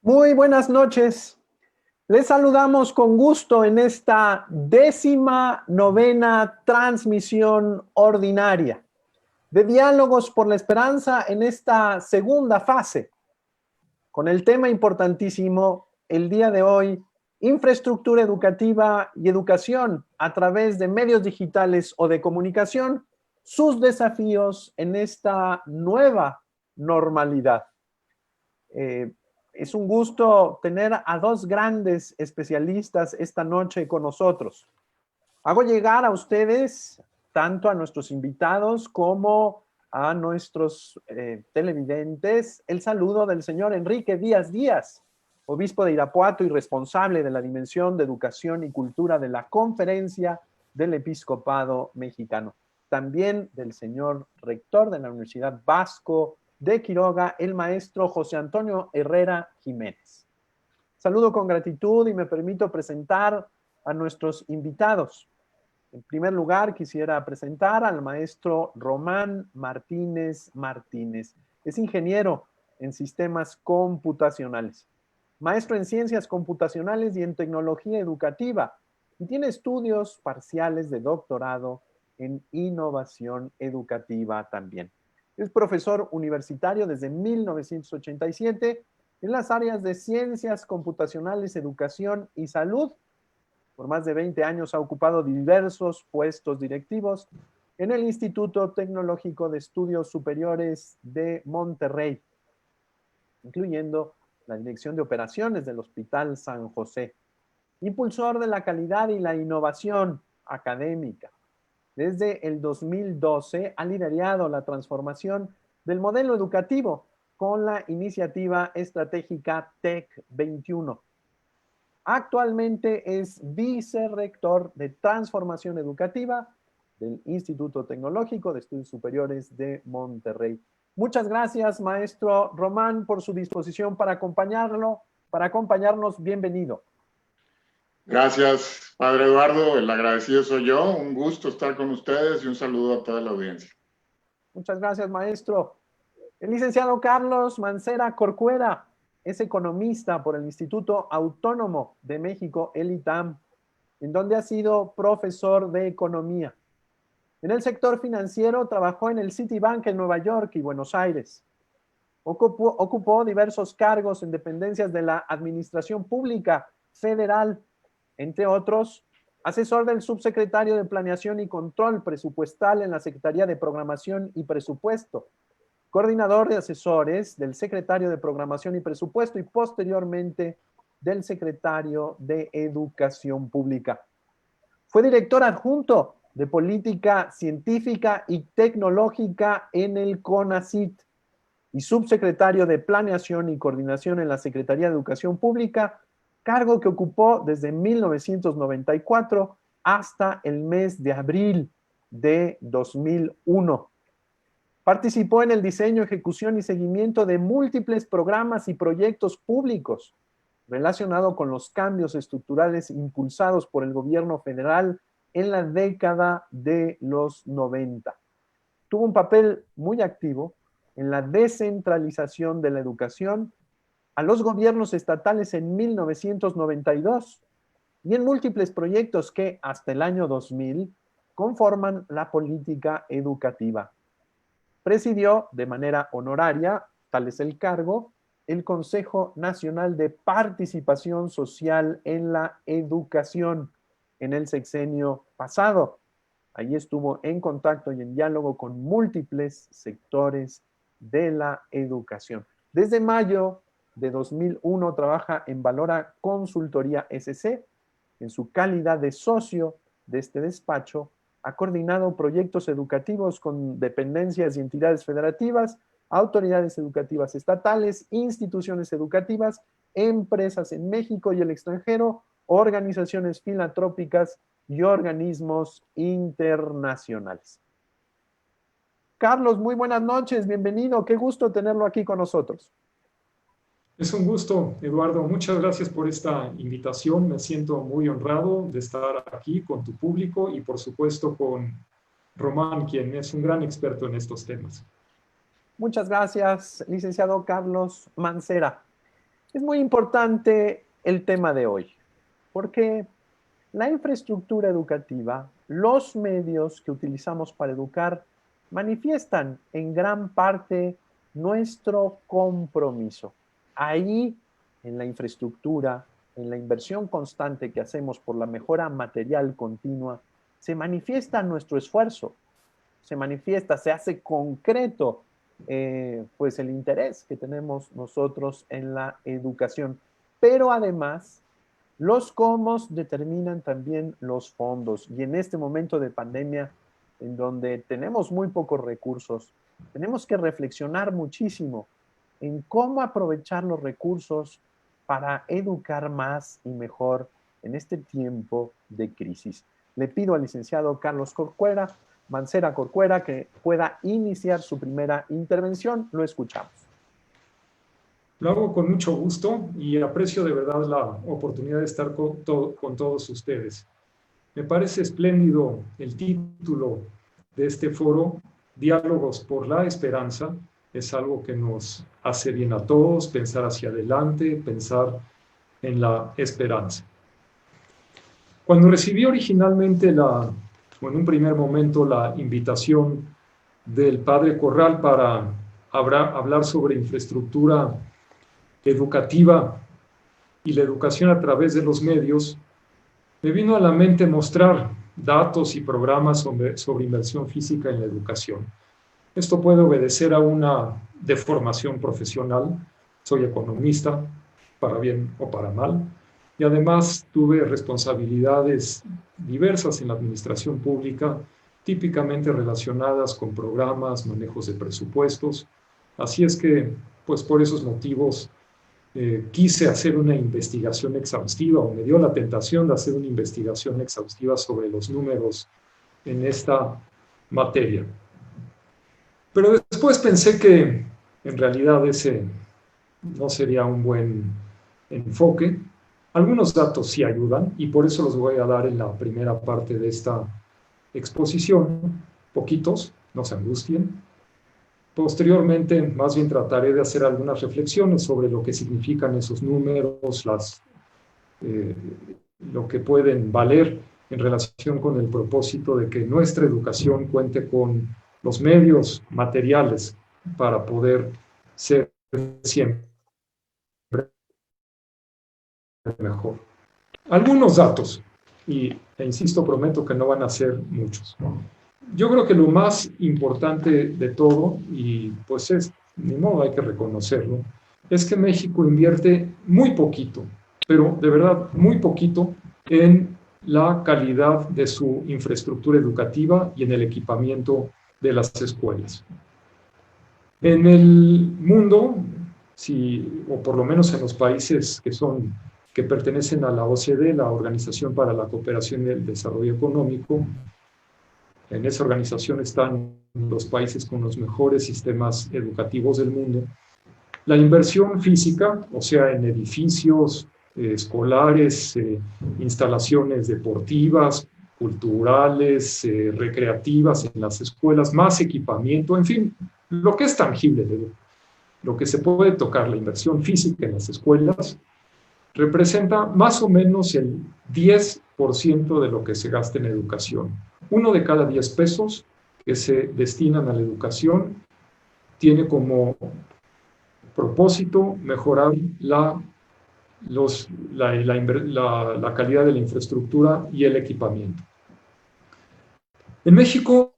Muy buenas noches. Les saludamos con gusto en esta 19ª transmisión ordinaria de Diálogos por la Esperanza en esta segunda fase, con el tema importantísimo el día de hoy: infraestructura educativa y educación a través de medios digitales o de comunicación, sus desafíos en esta nueva normalidad. Es un gusto tener a dos grandes especialistas esta noche con nosotros. Hago llegar a ustedes, tanto a nuestros invitados como a nuestros televidentes, el saludo del señor Enrique Díaz Díaz, obispo de Irapuato y responsable de la Dimensión de Educación y Cultura de la Conferencia del Episcopado Mexicano. También del señor rector de la Universidad Vasco de Quiroga, el maestro José Antonio Herrera Jiménez. Saludo con gratitud y me permito presentar a nuestros invitados. En primer lugar, quisiera presentar al maestro Román Martínez Martínez. Es ingeniero en sistemas computacionales, maestro en ciencias computacionales y en tecnología educativa, y tiene estudios parciales de doctorado en innovación educativa también. Es profesor universitario desde 1987 en las áreas de ciencias computacionales, educación y salud. Por más de 20 años ha ocupado diversos puestos directivos en el Instituto Tecnológico de Estudios Superiores de Monterrey, incluyendo la Dirección de Operaciones del Hospital San José. Impulsor de la calidad y la innovación académica. Desde el 2012 ha liderado la transformación del modelo educativo con la iniciativa estratégica TEC 21. Actualmente es vicerrector de transformación educativa del Instituto Tecnológico de Estudios Superiores de Monterrey. Muchas gracias, maestro Román, por su disposición para acompañarnos. Bienvenido. Gracias, padre Eduardo. El agradecido soy yo. Un gusto estar con ustedes y un saludo a toda la audiencia. Muchas gracias, maestro. El licenciado Carlos Mancera Corcuera es economista por el Instituto Autónomo de México, el ITAM, en donde ha sido profesor de economía. En el sector financiero trabajó en el Citibank en Nueva York y Buenos Aires. Ocupó diversos cargos en dependencias de la Administración Pública Federal, entre otros, asesor del subsecretario de Planeación y Control Presupuestal en la Secretaría de Programación y Presupuesto, coordinador de asesores del secretario de Programación y Presupuesto y posteriormente del secretario de Educación Pública. Fue director adjunto de Política Científica y Tecnológica en el CONACYT y subsecretario de Planeación y Coordinación en la Secretaría de Educación Pública, cargo que ocupó desde 1994 hasta el mes de abril de 2001. Participó en el diseño, ejecución y seguimiento de múltiples programas y proyectos públicos relacionados con los cambios estructurales impulsados por el gobierno federal en la década de los 90. Tuvo un papel muy activo en la descentralización de la educación a los gobiernos estatales en 1992 y en múltiples proyectos que hasta el año 2000 conforman la política educativa. Presidió de manera honoraria, tal es el cargo, el Consejo Nacional de Participación Social en la Educación en el sexenio pasado. Allí estuvo en contacto y en diálogo con múltiples sectores de la educación. Desde mayo de 2001 trabaja en Valora Consultoría SC. En su calidad de socio de este despacho, ha coordinado proyectos educativos con dependencias y entidades federativas, autoridades educativas estatales, instituciones educativas, empresas en México y el extranjero, organizaciones filantrópicas y organismos internacionales. Carlos, muy buenas noches, bienvenido, qué gusto tenerlo aquí con nosotros. Es un gusto, Eduardo. Muchas gracias por esta invitación. Me siento muy honrado de estar aquí con tu público y, por supuesto, con Román, quien es un gran experto en estos temas. Muchas gracias, licenciado Carlos Mancera. Es muy importante el tema de hoy, porque la infraestructura educativa, los medios que utilizamos para educar, manifiestan en gran parte nuestro compromiso. Ahí, en la infraestructura, en la inversión constante que hacemos por la mejora material continua, se manifiesta nuestro esfuerzo, se manifiesta, se hace concreto pues el interés que tenemos nosotros en la educación. Pero además, los cómo determinan también los fondos. Y en este momento de pandemia, en donde tenemos muy pocos recursos, tenemos que reflexionar muchísimo en cómo aprovechar los recursos para educar más y mejor en este tiempo de crisis. Le pido al licenciado Carlos Mancera Corcuera que pueda iniciar su primera intervención. Lo escuchamos. Lo hago con mucho gusto y aprecio de verdad la oportunidad de estar con todos ustedes. Me parece espléndido el título de este foro, Diálogos por la Esperanza. Es algo que nos hace bien a todos, pensar hacia adelante, pensar en la esperanza. Cuando recibí originalmente en un primer momento la invitación del padre Corral para hablar sobre infraestructura educativa y la educación a través de los medios, me vino a la mente mostrar datos y programas sobre inversión física en la educación. Esto puede obedecer a una deformación profesional. Soy economista, para bien o para mal, y además tuve responsabilidades diversas en la administración pública, típicamente relacionadas con programas, manejos de presupuestos. Así es que, pues por esos motivos, quise hacer una investigación exhaustiva, o me dio la tentación de hacer una investigación exhaustiva sobre los números en esta materia. Pero después pensé que en realidad ese no sería un buen enfoque. Algunos datos sí ayudan y por eso los voy a dar en la primera parte de esta exposición. Poquitos, no se angustien. Posteriormente, más bien trataré de hacer algunas reflexiones sobre lo que significan esos números, lo que pueden valer en relación con el propósito de que nuestra educación cuente con los medios materiales para poder ser siempre mejor. Algunos datos, e insisto, prometo que no van a ser muchos. Yo creo que lo más importante de todo, y pues ni modo, hay que reconocerlo, es que México invierte muy poquito, pero de verdad muy poquito, en la calidad de su infraestructura educativa y en el equipamiento de las escuelas. En el mundo, o por lo menos en los países que pertenecen a la OCDE, la Organización para la Cooperación y el Desarrollo Económico, En esa organización están los países con los mejores sistemas educativos del mundo. La inversión física, o sea, en edificios escolares, instalaciones deportivas, culturales, recreativas en las escuelas, más equipamiento, en fin, lo que es tangible, lo que se puede tocar, la inversión física en las escuelas, representa más o menos el 10% de lo que se gasta en educación. 1 de cada 10 pesos que se destinan a la educación tiene como propósito mejorar la calidad de la infraestructura y el equipamiento. En México,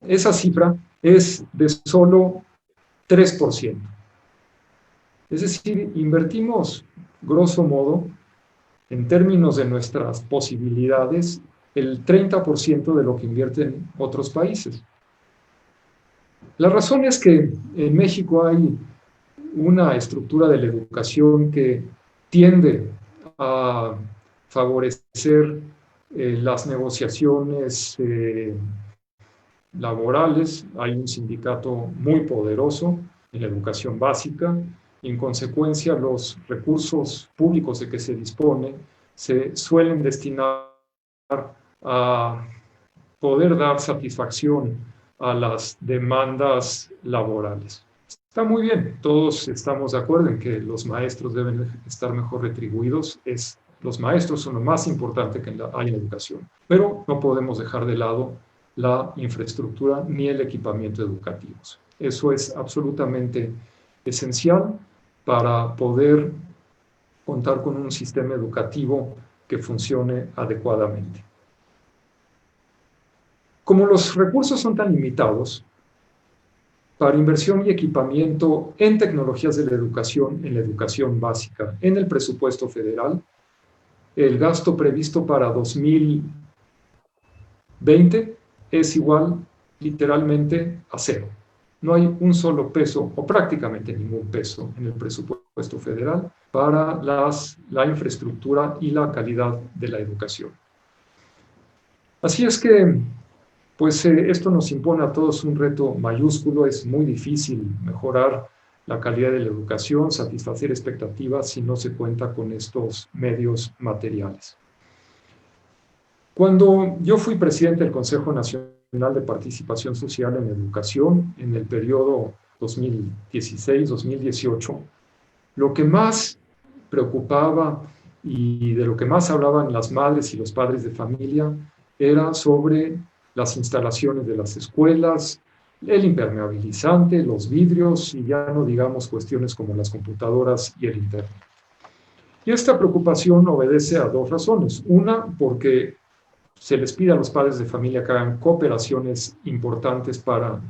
esa cifra es de solo 3%. Es decir, invertimos, grosso modo, en términos de nuestras posibilidades, el 30% de lo que invierten otros países. La razón es que en México hay una estructura de la educación que tiende a favorecer las negociaciones laborales. Hay un sindicato muy poderoso en la educación básica y en consecuencia los recursos públicos de que se dispone se suelen destinar a poder dar satisfacción a las demandas laborales. Está muy bien, todos estamos de acuerdo en que los maestros deben estar mejor retribuidos. Los maestros son lo más importante que hay en la educación, pero no podemos dejar de lado la infraestructura ni el equipamiento educativos. Eso es absolutamente esencial para poder contar con un sistema educativo que funcione adecuadamente. Como los recursos son tan limitados, para inversión y equipamiento en tecnologías de la educación básica, en el presupuesto federal, el gasto previsto para 2020 es igual literalmente a cero. No hay un solo peso o prácticamente ningún peso en el presupuesto federal para la infraestructura y la calidad de la educación. Así es que pues esto nos impone a todos un reto mayúsculo. Es muy difícil mejorar la calidad de la educación, satisfacer expectativas si no se cuenta con estos medios materiales. Cuando yo fui presidente del Consejo Nacional de Participación Social en Educación en el periodo 2016-2018, lo que más preocupaba y de lo que más hablaban las madres y los padres de familia era sobre las instalaciones de las escuelas, el impermeabilizante, los vidrios y ya no digamos cuestiones como las computadoras y el internet. Y esta preocupación obedece a 2 razones. Una, porque se les pide a los padres de familia que hagan cooperaciones importantes para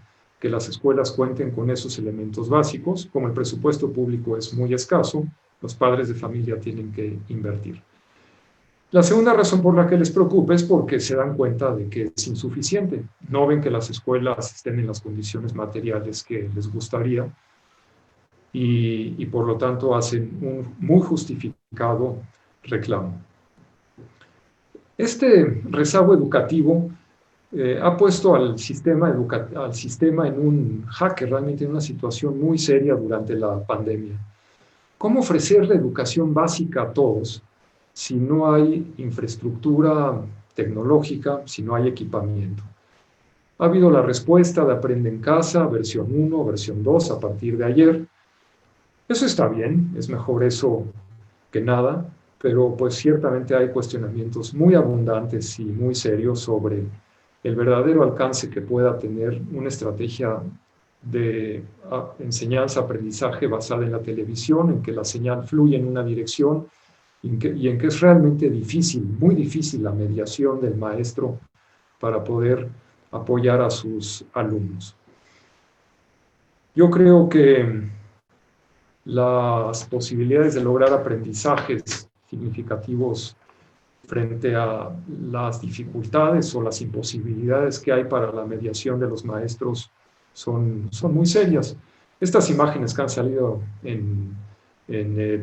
que las escuelas cuenten con esos elementos básicos. Como el presupuesto público es muy escaso, los padres de familia tienen que invertir. La segunda razón por la que les preocupa es porque se dan cuenta de que es insuficiente. No ven que las escuelas estén en las condiciones materiales que les gustaría y por lo tanto hacen un muy justificado reclamo. Este rezago educativo ha puesto al sistema en un jaque, realmente en una situación muy seria durante la pandemia. ¿Cómo ofrecer la educación básica a todos si no hay infraestructura tecnológica, si no hay equipamiento? Ha habido la respuesta de Aprende en Casa, versión 1, versión 2, a partir de ayer. Eso está bien, es mejor eso que nada, pero pues ciertamente hay cuestionamientos muy abundantes y muy serios sobre el verdadero alcance que pueda tener una estrategia de enseñanza-aprendizaje basada en la televisión, en que la señal fluye en una dirección y en que es realmente difícil, muy difícil la mediación del maestro para poder apoyar a sus alumnos. Yo creo que las posibilidades de lograr aprendizajes significativos frente a las dificultades o las imposibilidades que hay para la mediación de los maestros son muy serias. Estas imágenes que han salido en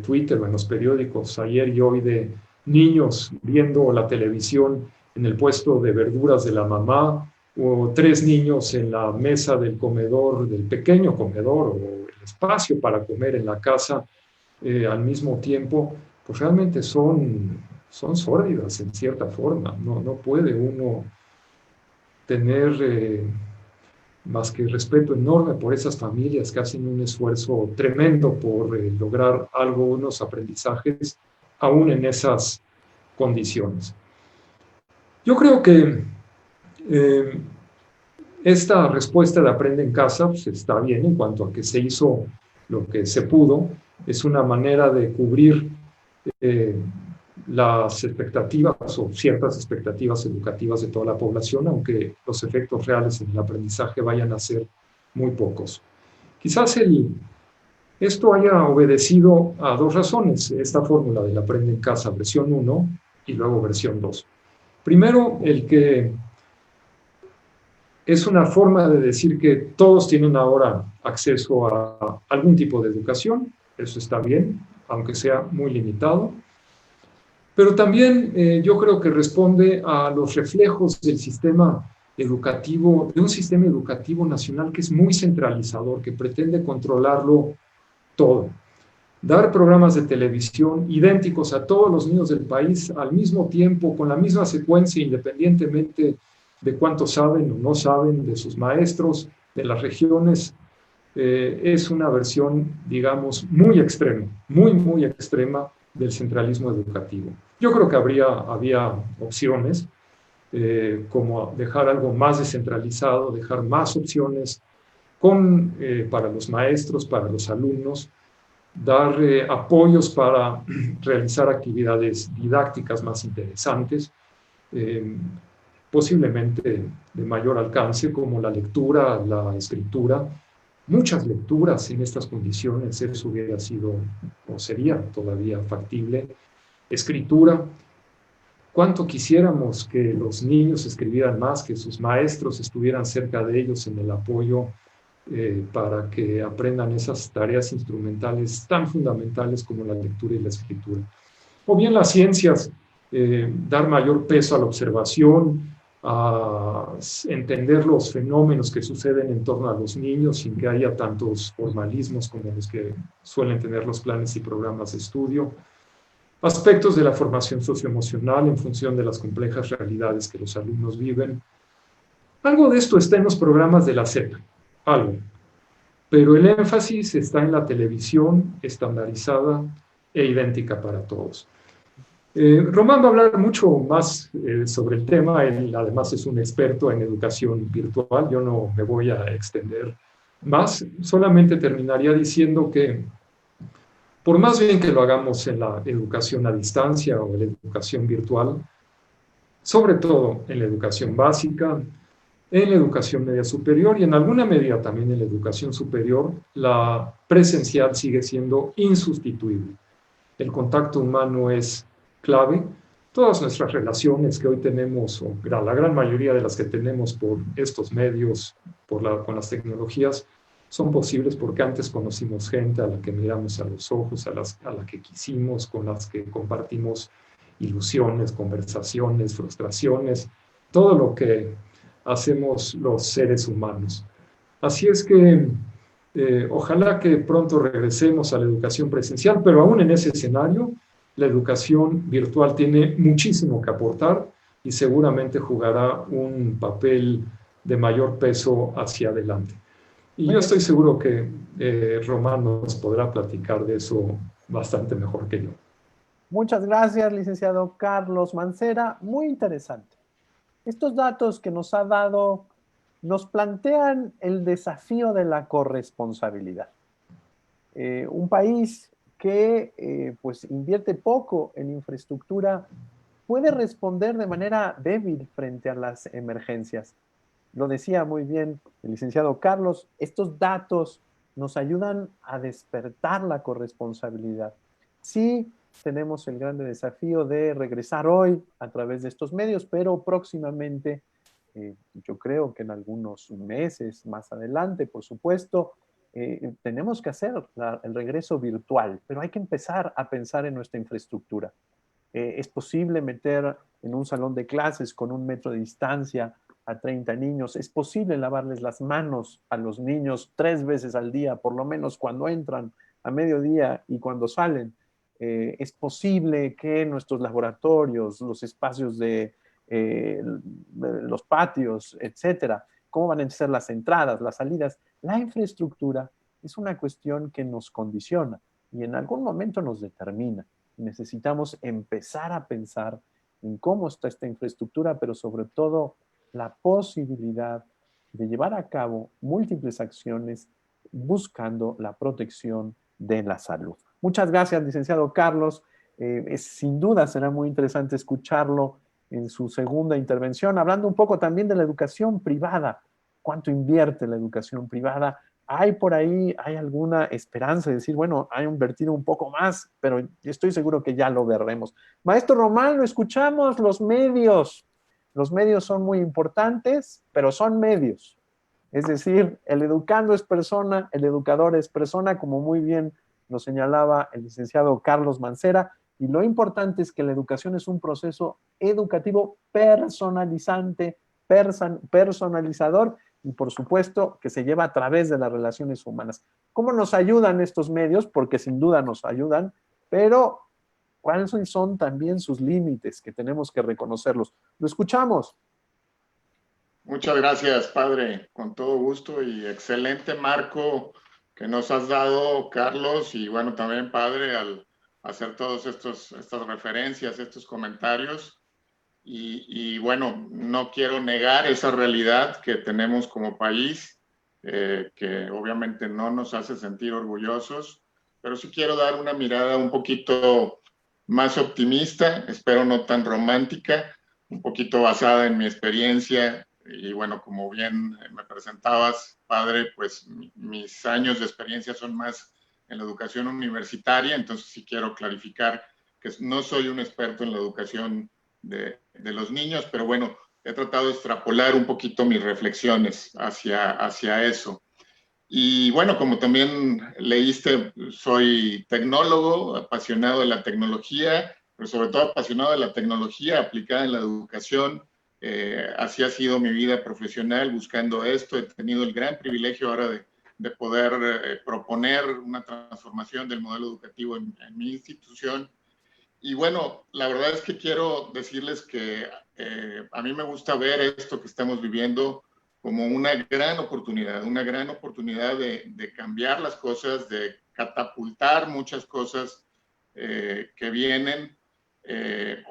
Twitter o en los periódicos ayer y hoy de niños viendo la televisión en el puesto de verduras de la mamá o 3 niños en la mesa del comedor, del pequeño comedor o el espacio para comer en la casa al mismo tiempo, pues realmente son sórdidas en cierta forma. No puede uno tener más que respeto enorme por esas familias que hacen un esfuerzo tremendo por lograr algo, unos aprendizajes, aún en esas condiciones. Yo creo que esta respuesta de aprende en casa pues, está bien en cuanto a que se hizo lo que se pudo. Es una manera de cubrir las expectativas o ciertas expectativas educativas de toda la población, aunque los efectos reales en el aprendizaje vayan a ser muy pocos. Quizás esto haya obedecido a 2 razones, esta fórmula del aprende en casa versión 1 y luego versión 2. Primero, el que es una forma de decir que todos tienen ahora acceso a algún tipo de educación, eso está bien, aunque sea muy limitado. Pero también yo creo que responde a los reflejos del sistema educativo, de un sistema educativo nacional que es muy centralizador, que pretende controlarlo todo. Dar programas de televisión idénticos a todos los niños del país al mismo tiempo, con la misma secuencia, independientemente de cuánto saben o no saben de sus maestros, de las regiones, es una versión, digamos, muy extrema, muy extrema del centralismo educativo. Yo creo que había opciones, como dejar algo más descentralizado, dejar más opciones para los maestros, para los alumnos, dar apoyos para realizar actividades didácticas más interesantes, posiblemente de mayor alcance, como la lectura, la escritura. Muchas lecturas en estas condiciones, eso hubiera sido o sería todavía factible. Escritura, cuánto quisiéramos que los niños escribieran más, que sus maestros estuvieran cerca de ellos en el apoyo para que aprendan esas tareas instrumentales tan fundamentales como la lectura y la escritura. O bien las ciencias, dar mayor peso a la observación, a entender los fenómenos que suceden en torno a los niños sin que haya tantos formalismos como los que suelen tener los planes y programas de estudio. Aspectos de la formación socioemocional en función de las complejas realidades que los alumnos viven. Algo de esto está en los programas de la SEP, algo. Pero el énfasis está en la televisión estandarizada e idéntica para todos. Román va a hablar mucho más sobre el tema, él además es un experto en educación virtual, yo no me voy a extender más, solamente terminaría diciendo que por más bien que lo hagamos en la educación a distancia o en la educación virtual, sobre todo en la educación básica, en la educación media superior y en alguna medida también en la educación superior, la presencial sigue siendo insustituible. El contacto humano es clave. Todas nuestras relaciones que hoy tenemos, o la gran mayoría de las que tenemos por estos medios, con las tecnologías, son posibles porque antes conocimos gente a la que miramos a los ojos, a la que quisimos, con las que compartimos ilusiones, conversaciones, frustraciones, todo lo que hacemos los seres humanos. Así es que ojalá que pronto regresemos a la educación presencial, pero aún en ese escenario, la educación virtual tiene muchísimo que aportar y seguramente jugará un papel de mayor peso hacia adelante. Y yo estoy seguro que Román nos podrá platicar de eso bastante mejor que yo. Muchas gracias, licenciado Carlos Mancera. Muy interesante. Estos datos que nos ha dado nos plantean el desafío de la corresponsabilidad. Un país que pues invierte poco en infraestructura puede responder de manera débil frente a las emergencias. Lo decía muy bien el licenciado Carlos, estos datos nos ayudan a despertar la corresponsabilidad. Sí, tenemos el grande desafío de regresar hoy a través de estos medios, pero próximamente, yo creo que en algunos meses más adelante, por supuesto, tenemos que hacer el regreso virtual, pero hay que empezar a pensar en nuestra infraestructura. Es posible meter en un salón de clases con 1 metro de distancia a 30 niños. Es posible lavarles las manos a los niños 3 veces al día, por lo menos cuando entran a mediodía y cuando salen. Es posible que nuestros laboratorios, los espacios de los patios, etcétera, cómo van a ser las entradas, las salidas, la infraestructura es una cuestión que nos condiciona y en algún momento nos determina. Necesitamos empezar a pensar en cómo está esta infraestructura, pero sobre todo la posibilidad de llevar a cabo múltiples acciones buscando la protección de la salud. Muchas gracias, licenciado Carlos. Sin duda será muy interesante escucharlo en su segunda intervención, hablando un poco también de la educación privada. ¿Cuánto invierte la educación privada? ¿Hay por ahí, hay alguna esperanza de decir, bueno, ha invertido un poco más, pero estoy seguro que ya lo veremos? Maestro Román, lo escuchamos, los medios. Los medios son muy importantes, pero son medios. Es decir, el educando es persona, el educador es persona, como muy bien lo señalaba el licenciado Carlos Mancera, y lo importante es que la educación es un proceso educativo personalizante, personalizador, y por supuesto que se lleva a través de las relaciones humanas. ¿Cómo nos ayudan estos medios? Porque sin duda nos ayudan, pero ¿cuáles son también sus límites que tenemos que reconocerlos? Lo escuchamos. Muchas gracias, padre, con todo gusto y excelente marco que nos has dado, Carlos, y bueno, también padre, al hacer todas estas referencias, estos comentarios. Y bueno, no quiero negar esa realidad que tenemos como país, que obviamente no nos hace sentir orgullosos, pero sí quiero dar una mirada un poquito más optimista, espero no tan romántica, un poquito basada en mi experiencia. Y bueno, como bien me presentabas, padre, pues mis años de experiencia son más en la educación universitaria, entonces sí quiero clarificar que no soy un experto en la educación de los niños, pero bueno, he tratado de extrapolar un poquito mis reflexiones hacia eso. Y bueno, como también leíste, soy tecnólogo, apasionado de la tecnología, pero sobre todo apasionado de la tecnología aplicada en la educación. Así ha sido mi vida profesional buscando esto. He tenido el gran privilegio ahora de poder proponer una transformación del modelo educativo en mi institución. Y bueno, la verdad es que quiero decirles que a mí me gusta ver esto que estamos viviendo como una gran oportunidad de cambiar las cosas, de catapultar muchas cosas que vienen,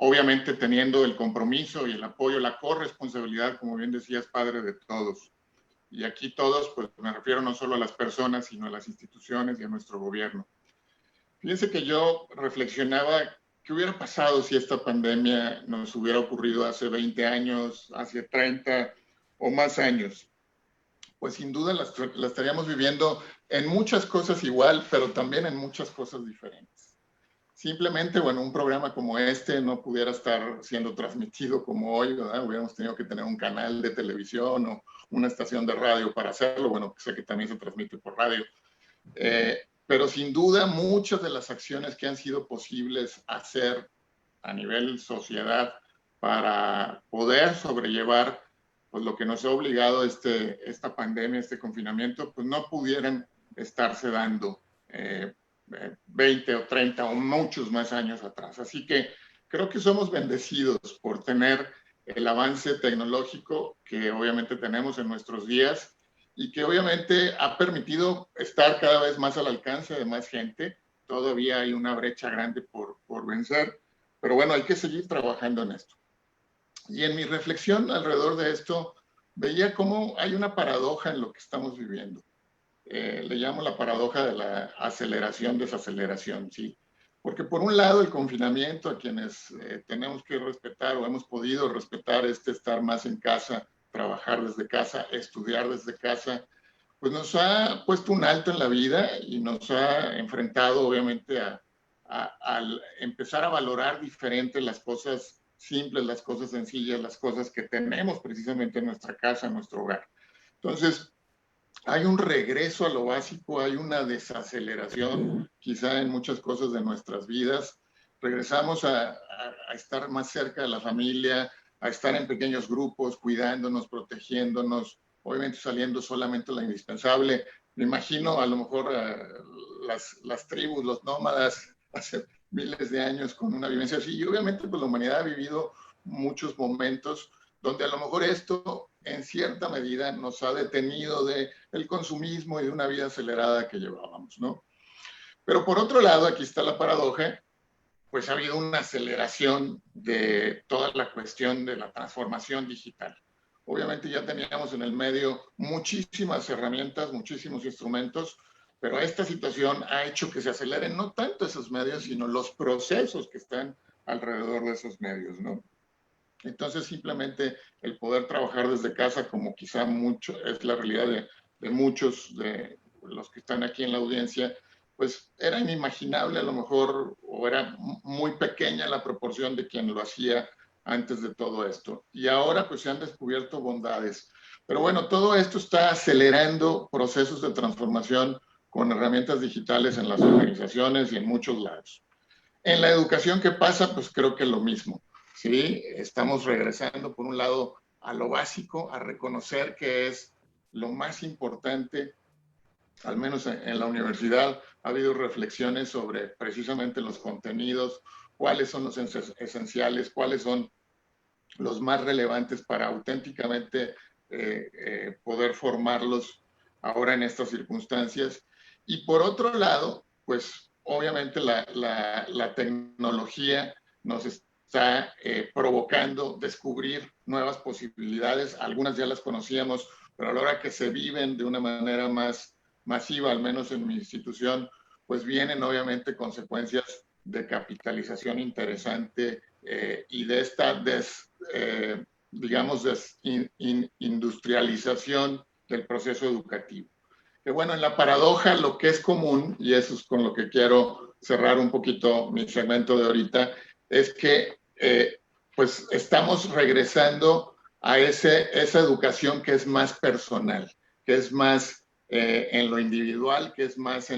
obviamente teniendo el compromiso y el apoyo, la corresponsabilidad, como bien decías, padre, de todos. Y aquí todos, pues me refiero no solo a las personas, sino a las instituciones y a nuestro gobierno. Fíjense que yo reflexionaba qué hubiera pasado si esta pandemia nos hubiera ocurrido hace 20 años, hace 30 o más años. Pues sin duda la estaríamos viviendo en muchas cosas igual, pero también en muchas cosas diferentes. Simplemente, bueno, un programa como este no pudiera estar siendo transmitido como hoy, ¿verdad? Hubiéramos tenido que tener un canal de televisión o una estación de radio para hacerlo. Bueno, sé que también se transmite por radio. Pero sin duda muchas de las acciones que han sido posibles hacer a nivel sociedad para poder sobrellevar pues, lo que nos ha obligado esta pandemia, este confinamiento, pues no pudieran estarse dando 20 o 30 o muchos más años atrás. Así que creo que somos bendecidos por tener el avance tecnológico que obviamente tenemos en nuestros días y que obviamente ha permitido estar cada vez más al alcance de más gente. Todavía hay una brecha grande por vencer, pero bueno, hay que seguir trabajando en esto. Y en mi reflexión alrededor de esto, veía cómo hay una paradoja en lo que estamos viviendo. Le llamo la paradoja de la aceleración-desaceleración, ¿sí? Porque por un lado el confinamiento, a quienes tenemos que respetar o hemos podido respetar estar más en casa, trabajar desde casa, estudiar desde casa, pues nos ha puesto un alto en la vida y nos ha enfrentado obviamente al empezar a valorar diferente las cosas simples, las cosas sencillas, las cosas que tenemos precisamente en nuestra casa, en nuestro hogar. Entonces, hay un regreso a lo básico, hay una desaceleración quizá en muchas cosas de nuestras vidas. Regresamos a estar más cerca de la familia, a estar en pequeños grupos, cuidándonos, protegiéndonos, obviamente saliendo solamente lo indispensable. Me imagino a lo mejor las tribus, los nómadas, hace miles de años con una vivencia así. Y obviamente pues la humanidad ha vivido muchos momentos donde a lo mejor esto en cierta medida nos ha detenido del consumismo y de una vida acelerada que llevábamos, ¿no? Pero por otro lado, aquí está la paradoja, pues ha habido una aceleración de toda la cuestión de la transformación digital. Obviamente ya teníamos en el medio muchísimas herramientas, muchísimos instrumentos, pero esta situación ha hecho que se aceleren no tanto esos medios, sino los procesos que están alrededor de esos medios, ¿no? Entonces, simplemente el poder trabajar desde casa, como quizá mucho es la realidad de muchos de los que están aquí en la audiencia, pues era inimaginable a lo mejor, o era muy pequeña la proporción de quien lo hacía antes de todo esto. Y ahora pues se han descubierto bondades. Pero bueno, todo esto está acelerando procesos de transformación con herramientas digitales en las organizaciones y en muchos lados. En la educación, ¿qué pasa? Pues creo que lo mismo. ¿Sí? Estamos regresando, por un lado, a lo básico, a reconocer que es lo más importante, al menos en la universidad. Ha habido reflexiones sobre precisamente los contenidos, cuáles son los esenciales, cuáles son los más relevantes para auténticamente poder formarlos ahora en estas circunstancias. Y por otro lado, pues obviamente la tecnología nos está provocando descubrir nuevas posibilidades. Algunas ya las conocíamos, pero a la hora que se viven de una manera más masiva, al menos en mi institución, pues vienen obviamente consecuencias de capitalización interesante y de esta digamos, industrialización del proceso educativo. Que bueno, en la paradoja lo que es común, y eso es con lo que quiero cerrar un poquito mi segmento de ahorita, es que pues estamos regresando a esa educación que es más personal, que es más en lo individual, que es más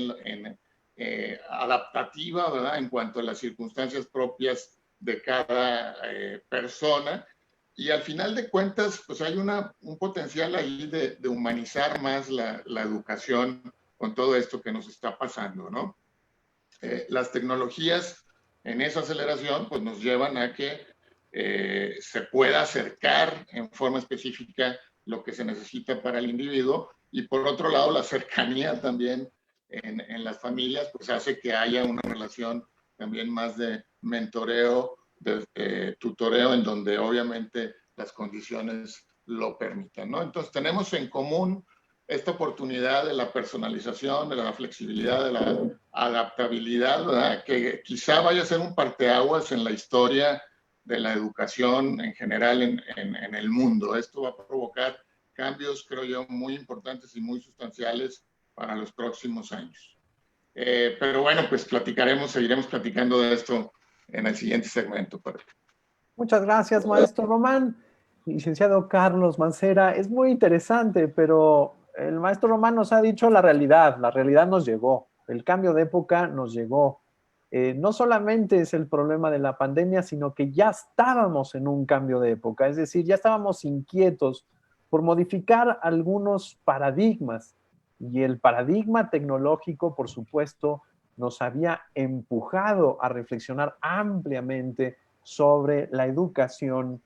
adaptativa, ¿verdad? En cuanto a las circunstancias propias de cada persona. Y al final de cuentas, pues hay un potencial ahí de humanizar más la educación con todo esto que nos está pasando, ¿no? Las tecnologías en esa aceleración, pues nos llevan a que se pueda acercar en forma específica lo que se necesita para el individuo, y por otro lado, la cercanía también en las familias, pues hace que haya una relación también más de mentoreo, de tutoreo, en donde obviamente las condiciones lo permitan, ¿no? Entonces tenemos en común esta oportunidad de la personalización, de la flexibilidad, de la adaptabilidad, ¿verdad? Que quizá vaya a ser un parteaguas en la historia de la educación en general en el mundo. Esto va a provocar cambios, creo yo, muy importantes y muy sustanciales para los próximos años. Pero bueno, pues seguiremos platicando de esto en el siguiente segmento. Muchas gracias, maestro Román. Licenciado Carlos Mancera, es muy interesante, pero el maestro Román nos ha dicho la realidad nos llegó, el cambio de época nos llegó. No solamente es el problema de la pandemia, sino que ya estábamos en un cambio de época, es decir, ya estábamos inquietos por modificar algunos paradigmas, y el paradigma tecnológico, por supuesto, nos había empujado a reflexionar ampliamente sobre la educación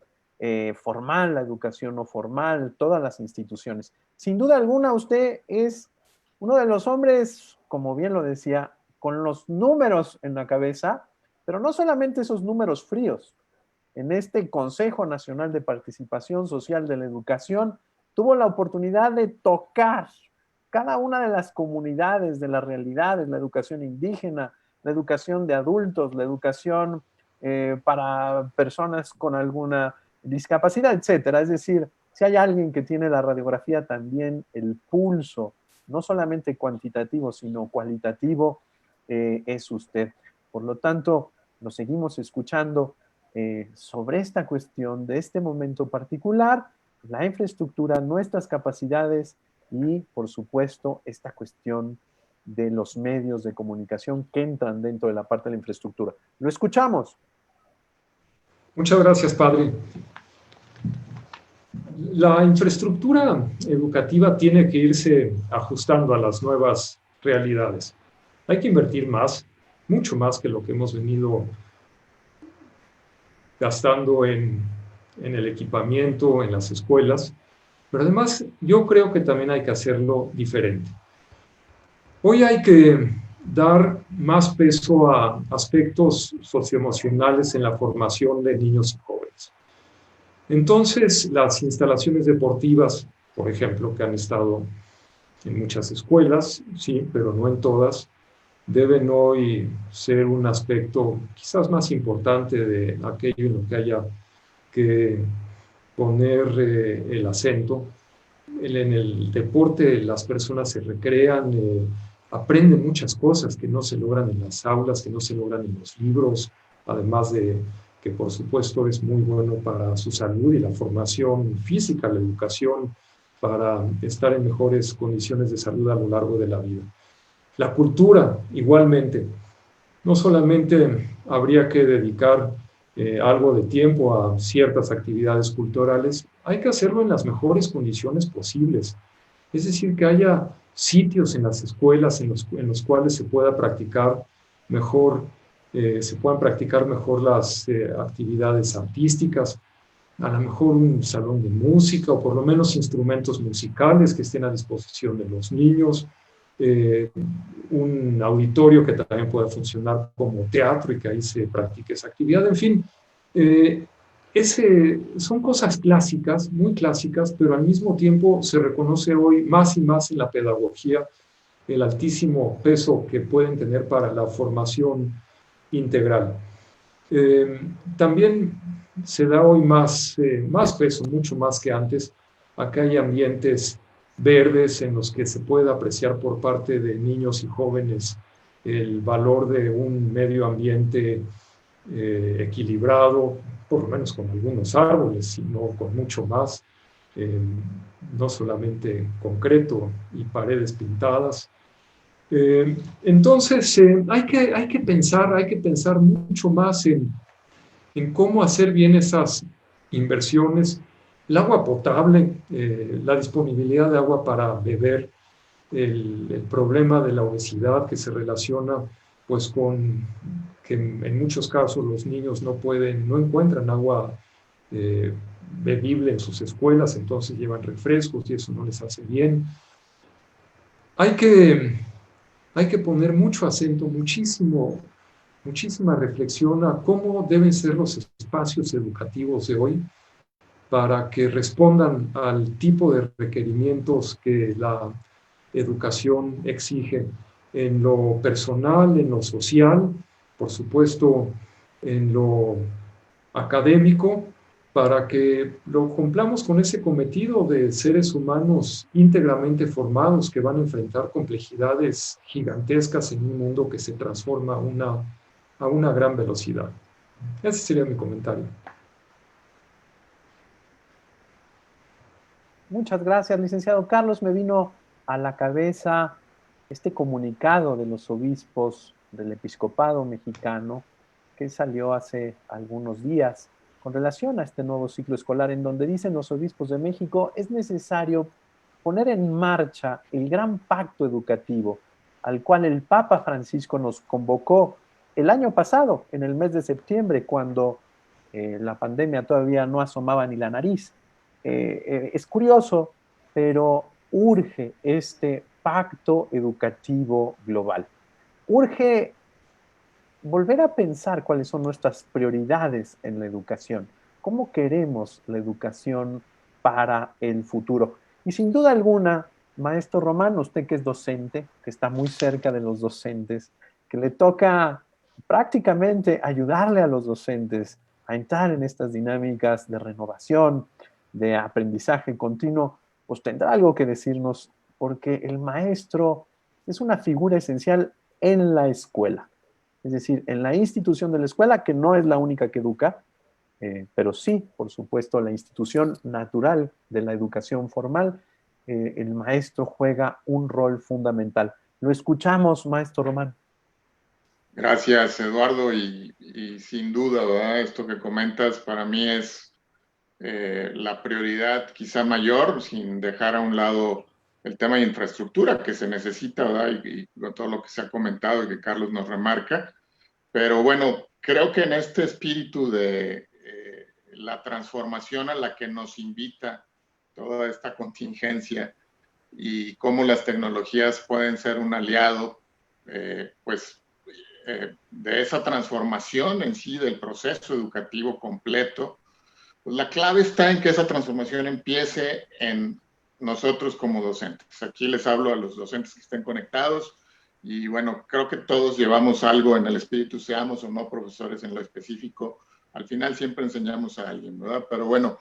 formal, la educación no formal, todas las instituciones. Sin duda alguna, usted es uno de los hombres, como bien lo decía, con los números en la cabeza, pero no solamente esos números fríos. En este Consejo Nacional de Participación Social de la Educación, tuvo la oportunidad de tocar cada una de las comunidades, de las realidades, la educación indígena, la educación de adultos, la educación para personas con alguna discapacidad, etcétera. Es decir, si hay alguien que tiene la radiografía también, el pulso, no solamente cuantitativo, sino cualitativo, es usted. Por lo tanto, nos seguimos escuchando sobre esta cuestión de este momento particular, la infraestructura, nuestras capacidades y, por supuesto, esta cuestión de los medios de comunicación que entran dentro de la parte de la infraestructura. Lo escuchamos. Muchas gracias, padre. La infraestructura educativa tiene que irse ajustando a las nuevas realidades. Hay que invertir más, mucho más que lo que hemos venido gastando en el equipamiento, en las escuelas, pero además yo creo que también hay que hacerlo diferente. Hoy hay que dar más peso a aspectos socioemocionales en la formación de niños y jóvenes. Entonces, las instalaciones deportivas, por ejemplo, que han estado en muchas escuelas, sí, pero no en todas, deben hoy ser un aspecto quizás más importante de aquello en lo que haya que poner el acento. En el deporte las personas se recrean, aprenden muchas cosas que no se logran en las aulas, que no se logran en los libros, además de que por supuesto es muy bueno para su salud y la formación física, la educación, para estar en mejores condiciones de salud a lo largo de la vida. La cultura, igualmente, no solamente habría que dedicar algo de tiempo a ciertas actividades culturales, hay que hacerlo en las mejores condiciones posibles. Es decir, que haya sitios en las escuelas en los cuales se pueda practicar mejor, se puedan practicar mejor las actividades artísticas, a lo mejor un salón de música o por lo menos instrumentos musicales que estén a disposición de los niños, un auditorio que también pueda funcionar como teatro y que ahí se practique esa actividad. En fin, son cosas clásicas, muy clásicas, pero al mismo tiempo se reconoce hoy más y más en la pedagogía el altísimo peso que pueden tener para la formación integral. También se da hoy más peso, mucho más que antes, a que hay ambientes verdes en los que se pueda apreciar por parte de niños y jóvenes el valor de un medio ambiente equilibrado, por lo menos con algunos árboles, sino con mucho más, no solamente concreto y paredes pintadas. Entonces, hay que pensar mucho más en cómo hacer bien esas inversiones. El agua potable, la disponibilidad de agua para beber, el problema de la obesidad que se relaciona pues con que en muchos casos los niños no encuentran agua bebible en sus escuelas, entonces llevan refrescos y eso no les hace bien. Hay que poner mucho acento, muchísima reflexión a cómo deben ser los espacios educativos de hoy para que respondan al tipo de requerimientos que la educación exige en lo personal, en lo social, por supuesto en lo académico, para que lo cumplamos con ese cometido de seres humanos íntegramente formados que van a enfrentar complejidades gigantescas en un mundo que se transforma a una gran velocidad. Ese sería mi comentario. Muchas gracias, licenciado Carlos. Me vino a la cabeza este comunicado de los obispos del episcopado mexicano que salió hace algunos días con relación a este nuevo ciclo escolar, en donde dicen los obispos de México es necesario poner en marcha el gran pacto educativo al cual el Papa Francisco nos convocó el año pasado, en el mes de septiembre, cuando la pandemia todavía no asomaba ni la nariz. Es curioso, pero urge este pacto educativo global. Urge volver a pensar cuáles son nuestras prioridades en la educación. ¿Cómo queremos la educación para el futuro? Y sin duda alguna, maestro Román, usted que es docente, que está muy cerca de los docentes, que le toca prácticamente ayudarle a los docentes a entrar en estas dinámicas de renovación, de aprendizaje continuo, pues tendrá algo que decirnos, porque el maestro es una figura esencial en la escuela. Es decir, en la institución de la escuela, que no es la única que educa, pero sí, por supuesto, la institución natural de la educación formal, el maestro juega un rol fundamental. Lo escuchamos, maestro Román. Gracias, Eduardo, y sin duda, ¿verdad? Esto que comentas para mí es la prioridad quizá mayor, sin dejar a un lado el tema de infraestructura que se necesita, ¿verdad? Y todo lo que se ha comentado y que Carlos nos remarca. Pero bueno, creo que en este espíritu de la transformación a la que nos invita toda esta contingencia y cómo las tecnologías pueden ser un aliado, de esa transformación en sí del proceso educativo completo, pues la clave está en que esa transformación empiece en nosotros como docentes. Aquí les hablo a los docentes que estén conectados y bueno, creo que todos llevamos algo en el espíritu, seamos o no profesores en lo específico. Al final siempre enseñamos a alguien, ¿verdad? Pero bueno,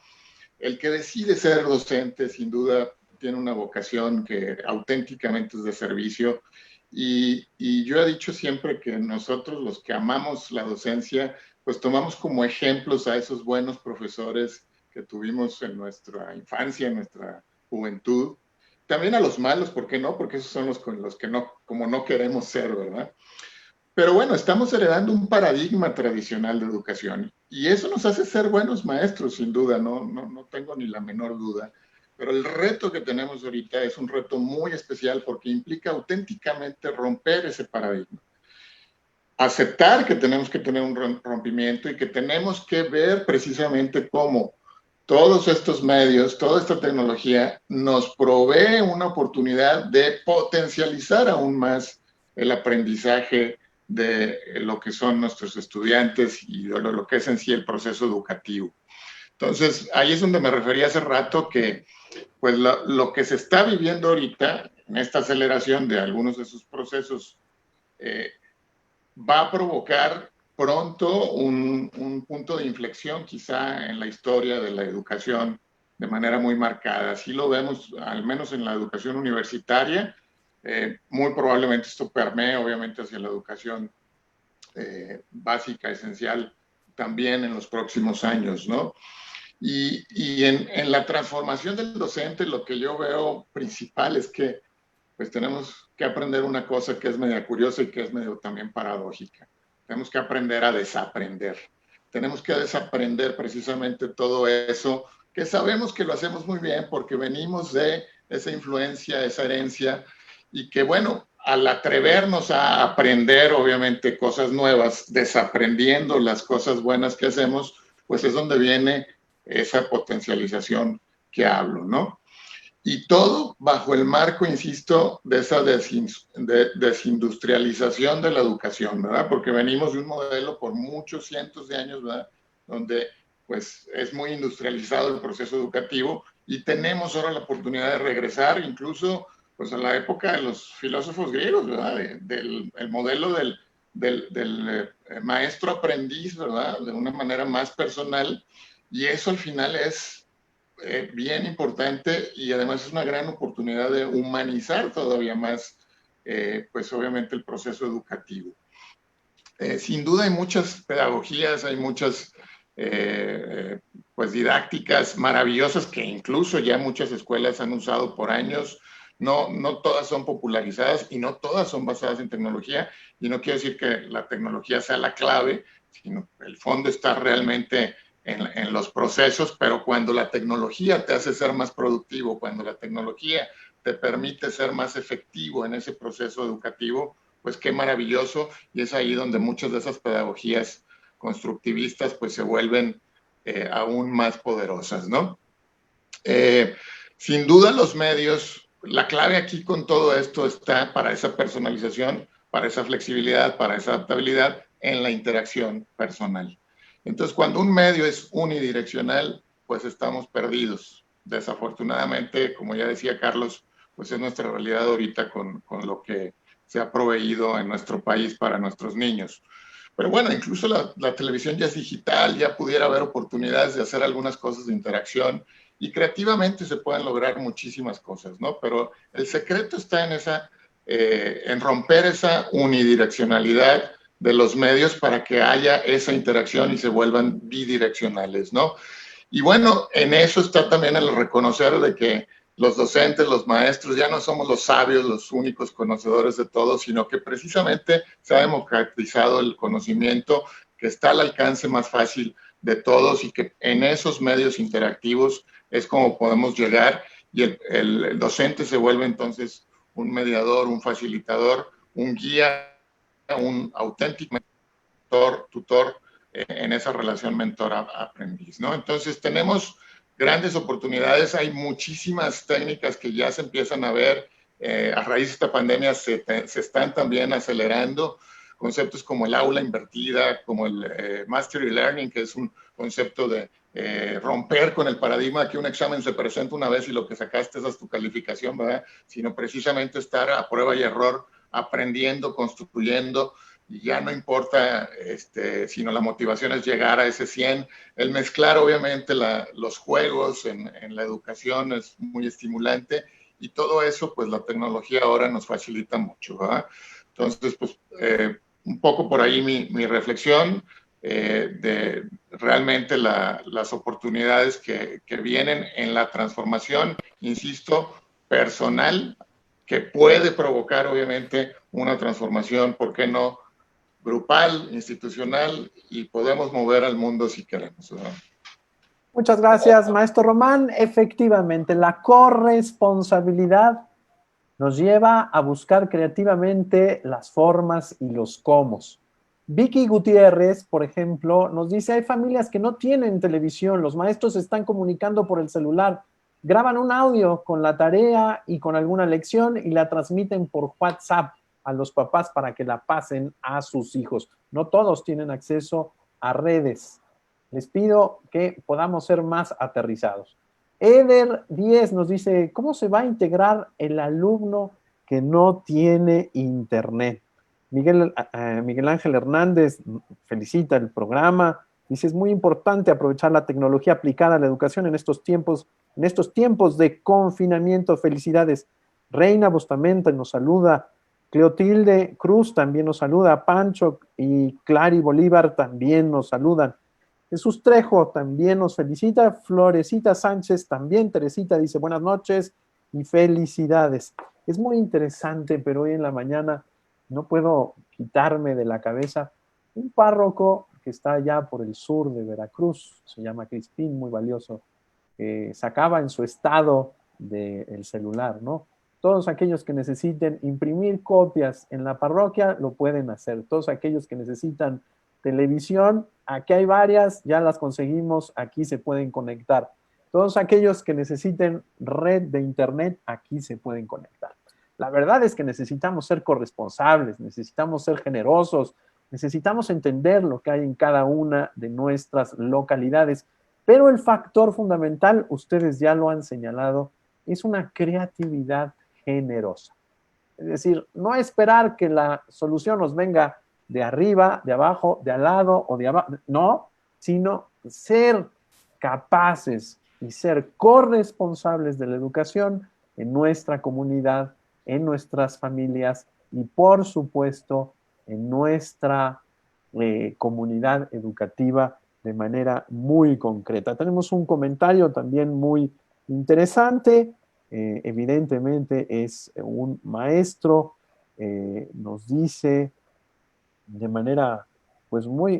el que decide ser docente sin duda tiene una vocación que auténticamente es de servicio y yo he dicho siempre que nosotros los que amamos la docencia pues tomamos como ejemplos a esos buenos profesores que tuvimos en nuestra infancia, en nuestra juventud. También a los malos, ¿por qué no? Porque esos son los con los que no, como no queremos ser, ¿verdad? Pero bueno, estamos heredando un paradigma tradicional de educación y eso nos hace ser buenos maestros, sin duda, no tengo ni la menor duda. Pero el reto que tenemos ahorita es un reto muy especial porque implica auténticamente romper ese paradigma. Aceptar que tenemos que tener un rompimiento y que tenemos que ver precisamente cómo todos estos medios, toda esta tecnología nos provee una oportunidad de potencializar aún más el aprendizaje de lo que son nuestros estudiantes y de lo que es en sí el proceso educativo. Entonces, ahí es donde me refería hace rato que pues lo que se está viviendo ahorita, en esta aceleración de algunos de esos procesos, va a provocar pronto un punto de inflexión quizá en la historia de la educación de manera muy marcada. Así lo vemos, al menos en la educación universitaria. Muy probablemente esto permee obviamente hacia la educación básica, esencial, también en los próximos años, ¿no? Y en la transformación del docente lo que yo veo principal es que pues tenemos que aprender una cosa que es media curiosa y que es medio también paradójica. Tenemos que aprender a desaprender. Tenemos que desaprender precisamente todo eso que sabemos que lo hacemos muy bien porque venimos de esa influencia, esa herencia y que bueno, al atrevernos a aprender obviamente cosas nuevas, desaprendiendo las cosas buenas que hacemos, pues es donde viene esa potencialización que hablo, ¿no? Y todo bajo el marco, insisto, de esa desindustrialización de la educación, ¿verdad? Porque venimos de un modelo por muchos cientos de años, ¿verdad? Donde pues es muy industrializado el proceso educativo y tenemos ahora la oportunidad de regresar incluso pues a la época de los filósofos griegos, ¿verdad? Del modelo del maestro aprendiz, ¿verdad? De una manera más personal y eso al final es bien importante y además es una gran oportunidad de humanizar todavía más, pues obviamente el proceso educativo. Sin duda hay muchas pedagogías, hay muchas pues didácticas maravillosas que incluso ya muchas escuelas han usado por años. No todas son popularizadas y no todas son basadas en tecnología y no quiero decir que la tecnología sea la clave, sino que el fondo está realmente en los procesos, pero cuando la tecnología te hace ser más productivo, cuando la tecnología te permite ser más efectivo en ese proceso educativo, pues qué maravilloso, y es ahí donde muchas de esas pedagogías constructivistas pues se vuelven aún más poderosas, ¿no? Sin duda los medios, la clave aquí con todo esto está para esa personalización, para esa flexibilidad, para esa adaptabilidad en la interacción personal. Entonces, cuando un medio es unidireccional, pues estamos perdidos. Desafortunadamente, como ya decía Carlos, pues es nuestra realidad ahorita con lo que se ha proveído en nuestro país para nuestros niños. Pero bueno, incluso la televisión ya es digital, ya pudiera haber oportunidades de hacer algunas cosas de interacción y creativamente se pueden lograr muchísimas cosas, ¿no? Pero el secreto está en romper esa unidireccionalidad de los medios para que haya esa interacción y se vuelvan bidireccionales, ¿no? Y bueno, en eso está también el reconocer de que los docentes, los maestros, ya no somos los sabios, los únicos conocedores de todo, sino que precisamente se ha democratizado el conocimiento que está al alcance más fácil de todos y que en esos medios interactivos es como podemos llegar y el docente se vuelve entonces un mediador, un facilitador, un guía, un auténtico tutor en esa relación mentor-aprendiz, ¿no? Entonces tenemos grandes oportunidades, hay muchísimas técnicas que ya se empiezan a ver, a raíz de esta pandemia se están también acelerando, conceptos como el aula invertida, como el Mastery Learning, que es un concepto de romper con el paradigma que un examen se presenta una vez y lo que sacaste esa es tu calificación, ¿verdad? Sino precisamente estar a prueba y error, aprendiendo, construyendo, y ya no importa, sino la motivación es llegar a ese 100. El mezclar, obviamente, los juegos en la educación es muy estimulante y todo eso, pues la tecnología ahora nos facilita mucho, ¿verdad? Entonces, pues, un poco por ahí mi reflexión de realmente las oportunidades que vienen en la transformación, insisto, personal, que puede provocar, obviamente, una transformación, ¿por qué no?, grupal, institucional, y podemos mover al mundo si queremos, ¿verdad? Muchas gracias, maestro Román. Efectivamente, la corresponsabilidad nos lleva a buscar creativamente las formas y los cómo. Vicky Gutiérrez, por ejemplo, nos dice, hay familias que no tienen televisión, los maestros se están comunicando por el celular, graban un audio con la tarea y con alguna lección y la transmiten por WhatsApp a los papás para que la pasen a sus hijos. No todos tienen acceso a redes. Les pido que podamos ser más aterrizados. Eder 10 nos dice, ¿cómo se va a integrar el alumno que no tiene internet? Miguel Ángel Hernández felicita el programa. Dice, es muy importante aprovechar la tecnología aplicada a la educación en estos tiempos de confinamiento. Felicidades. Reina Bustamante nos saluda. Cleotilde Cruz también nos saluda. Pancho y Clary Bolívar también nos saludan. Jesús Trejo también nos felicita. Florecita Sánchez también. Teresita dice buenas noches y felicidades. Es muy interesante, pero hoy en la mañana no puedo quitarme de la cabeza un párroco que está allá por el sur de Veracruz, se llama Crispín, muy valioso, sacaba en su estado del celular, ¿no? Todos aquellos que necesiten imprimir copias en la parroquia lo pueden hacer. Todos aquellos que necesitan televisión, aquí hay varias, ya las conseguimos, aquí se pueden conectar. Todos aquellos que necesiten red de internet, aquí se pueden conectar. La verdad es que necesitamos ser corresponsables, necesitamos ser generosos, necesitamos entender lo que hay en cada una de nuestras localidades, pero el factor fundamental, ustedes ya lo han señalado, es una creatividad generosa. Es decir, no esperar que la solución nos venga de arriba, de abajo, de al lado o de abajo, no, sino ser capaces y ser corresponsables de la educación en nuestra comunidad, en nuestras familias y, por supuesto, en nuestra comunidad educativa de manera muy concreta. Tenemos un comentario también muy interesante. Evidentemente es un maestro, nos dice de manera pues muy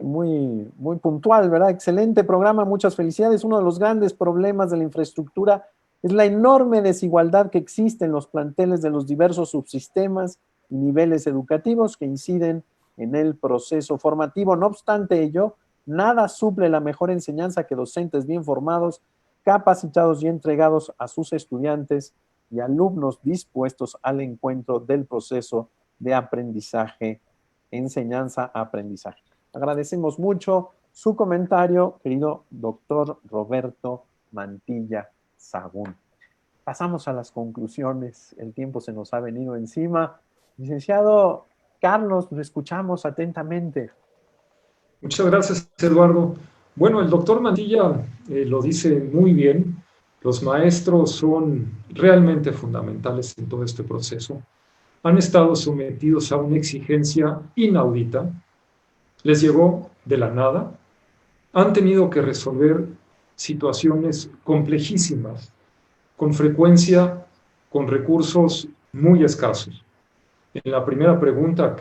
puntual, ¿verdad? Excelente programa, muchas felicidades. Uno de los grandes problemas de la infraestructura es la enorme desigualdad que existe en los planteles de los diversos subsistemas y niveles educativos que inciden en el proceso formativo. No obstante ello, nada suple la mejor enseñanza que docentes bien formados, capacitados y entregados a sus estudiantes y alumnos dispuestos al encuentro del proceso de aprendizaje, enseñanza-aprendizaje. Agradecemos mucho su comentario, querido doctor Roberto Mantilla Sagún. Pasamos a las conclusiones, el tiempo se nos ha venido encima. Licenciado Carlos, lo escuchamos atentamente. Muchas gracias, Eduardo. Bueno, el doctor Mantilla lo dice muy bien. Los maestros son realmente fundamentales en todo este proceso. Han estado sometidos a una exigencia inaudita. Les llegó de la nada. Han tenido que resolver situaciones complejísimas, con frecuencia, con recursos muy escasos. En la primera pregunta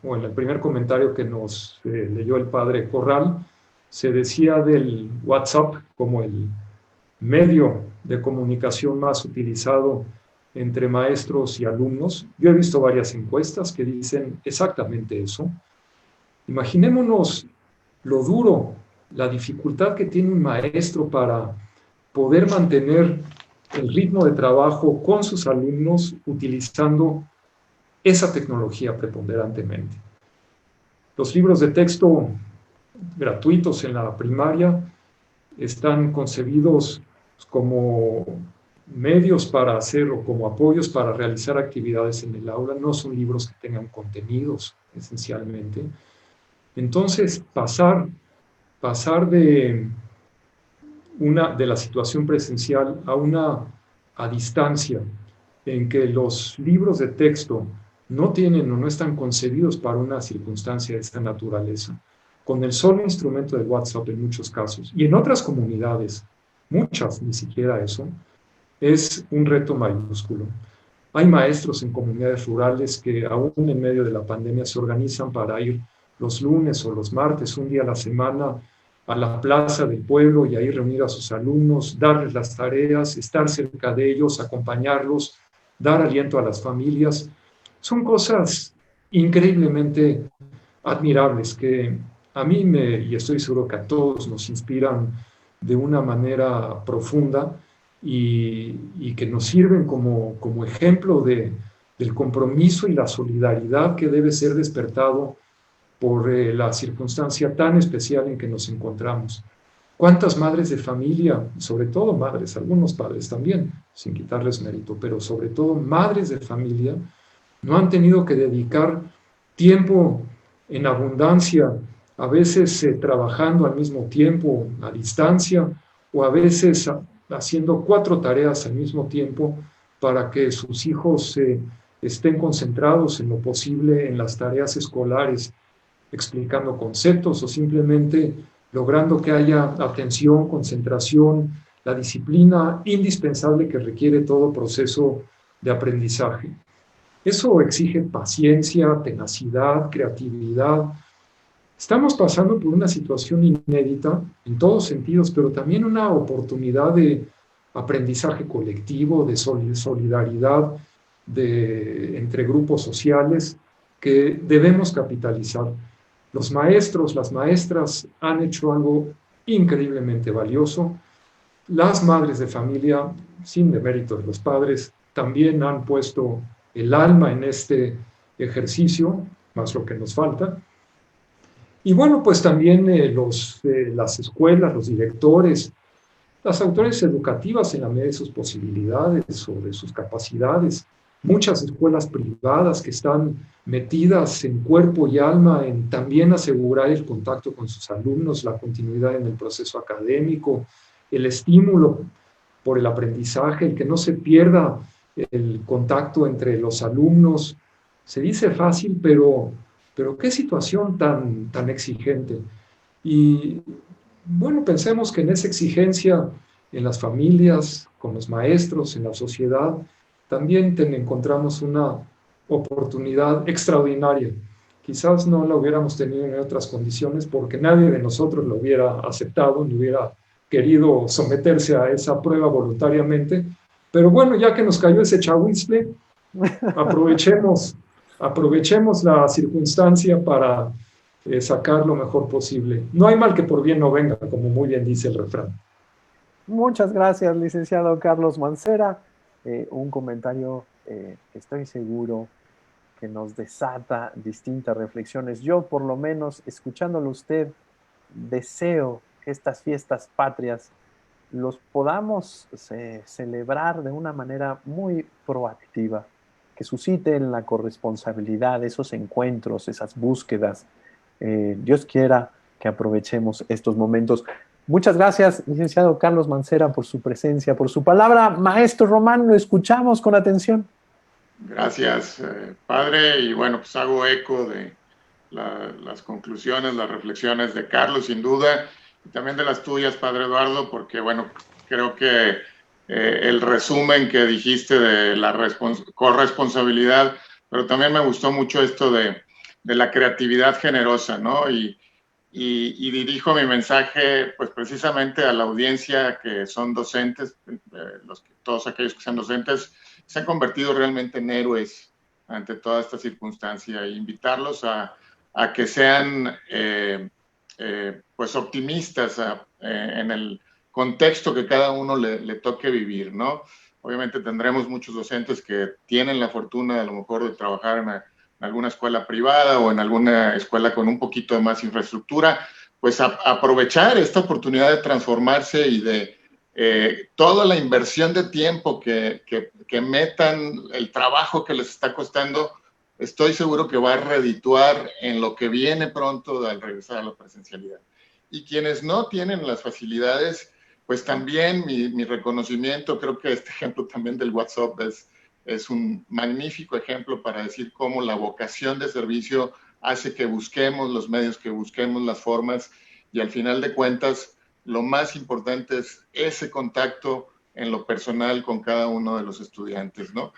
o en el primer comentario que nos leyó el padre Corral, Se decía del WhatsApp como el medio de comunicación más utilizado entre maestros y alumnos. Yo he visto varias encuestas que dicen exactamente eso. Imaginémonos lo duro, la dificultad que tiene un maestro para poder mantener el ritmo de trabajo con sus alumnos utilizando esa tecnología preponderantemente. Los libros de texto gratuitos en la primaria están concebidos como medios para hacer o como apoyos para realizar actividades en el aula, no son libros que tengan contenidos esencialmente. Entonces, pasar de la situación presencial a distancia, en que los libros de texto no tienen o no están concebidos para una circunstancia de esta naturaleza, con el solo instrumento de WhatsApp en muchos casos, y en otras comunidades, muchas ni siquiera eso, es un reto mayúsculo. Hay maestros en comunidades rurales que aún en medio de la pandemia se organizan para ir los lunes o los martes, un día a la semana, a la plaza del pueblo y ahí reunir a sus alumnos, darles las tareas, estar cerca de ellos, acompañarlos, dar aliento a las familias. Son cosas increíblemente admirables que a mí y estoy seguro que a todos nos inspiran de una manera profunda y que nos sirven como ejemplo del compromiso y la solidaridad que debe ser despertado por la circunstancia tan especial en que nos encontramos. ¿Cuántas madres de familia, sobre todo madres, algunos padres también, sin quitarles mérito, pero sobre todo madres de familia, no han tenido que dedicar tiempo en abundancia, a veces trabajando al mismo tiempo, a distancia, o a veces haciendo 4 tareas al mismo tiempo para que sus hijos estén concentrados en lo posible en las tareas escolares, explicando conceptos o simplemente logrando que haya atención, concentración, la disciplina indispensable que requiere todo proceso de aprendizaje. Eso exige paciencia, tenacidad, creatividad. Estamos pasando por una situación inédita en todos sentidos, pero también una oportunidad de aprendizaje colectivo, de solidaridad entre grupos sociales que debemos capitalizar. Los maestros, las maestras han hecho algo increíblemente valioso. Las madres de familia, sin demérito de los padres, también han puesto el alma en este ejercicio, más lo que nos falta. Y bueno, pues también las escuelas, los directores, las autoridades educativas en la medida de sus posibilidades o de sus capacidades, muchas escuelas privadas que están metidas en cuerpo y alma en también asegurar el contacto con sus alumnos, la continuidad en el proceso académico, el estímulo por el aprendizaje, el que no se pierda el contacto entre los alumnos. Se dice fácil, pero qué situación tan exigente. Y bueno, pensemos que en esa exigencia, en las familias, con los maestros, en la sociedad, también encontramos una oportunidad extraordinaria. Quizás no la hubiéramos tenido en otras condiciones porque nadie de nosotros lo hubiera aceptado, ni hubiera querido someterse a esa prueba voluntariamente. Pero bueno, ya que nos cayó ese chahuizcle, aprovechemos la circunstancia para sacar lo mejor posible. No hay mal que por bien no venga, como muy bien dice el refrán. Muchas gracias, licenciado Carlos Mancera. Un comentario que estoy seguro que nos desata distintas reflexiones. Yo, por lo menos, escuchándolo usted, deseo que estas fiestas patrias los podamos celebrar de una manera muy proactiva, que susciten la corresponsabilidad, esos encuentros, esas búsquedas. Dios quiera que aprovechemos estos momentos. Muchas gracias, licenciado Carlos Mancera, por su presencia, por su palabra. Maestro Román, lo escuchamos con atención. Gracias, padre. Y bueno, pues hago eco de las conclusiones, las reflexiones de Carlos, sin duda, y también de las tuyas, padre Eduardo, porque bueno, creo que el resumen que dijiste de la corresponsabilidad, pero también me gustó mucho esto de la creatividad generosa, ¿no? Y y dirijo mi mensaje pues precisamente a la audiencia que son docentes, todos aquellos que sean docentes se han convertido realmente en héroes ante toda esta circunstancia e invitarlos a que sean pues optimistas en el contexto que cada uno le toque vivir, ¿no? Obviamente tendremos muchos docentes que tienen la fortuna a lo mejor de trabajar en alguna escuela privada o en alguna escuela con un poquito de más infraestructura, pues aprovechar esta oportunidad de transformarse y de toda la inversión de tiempo que metan, el trabajo que les está costando, estoy seguro que va a redituar en lo que viene pronto al regresar a la presencialidad. Y quienes no tienen las facilidades, pues también mi reconocimiento, creo que este ejemplo también del WhatsApp es un magnífico ejemplo para decir cómo la vocación de servicio hace que busquemos los medios, que busquemos las formas, y al final de cuentas lo más importante es ese contacto en lo personal con cada uno de los estudiantes, ¿no?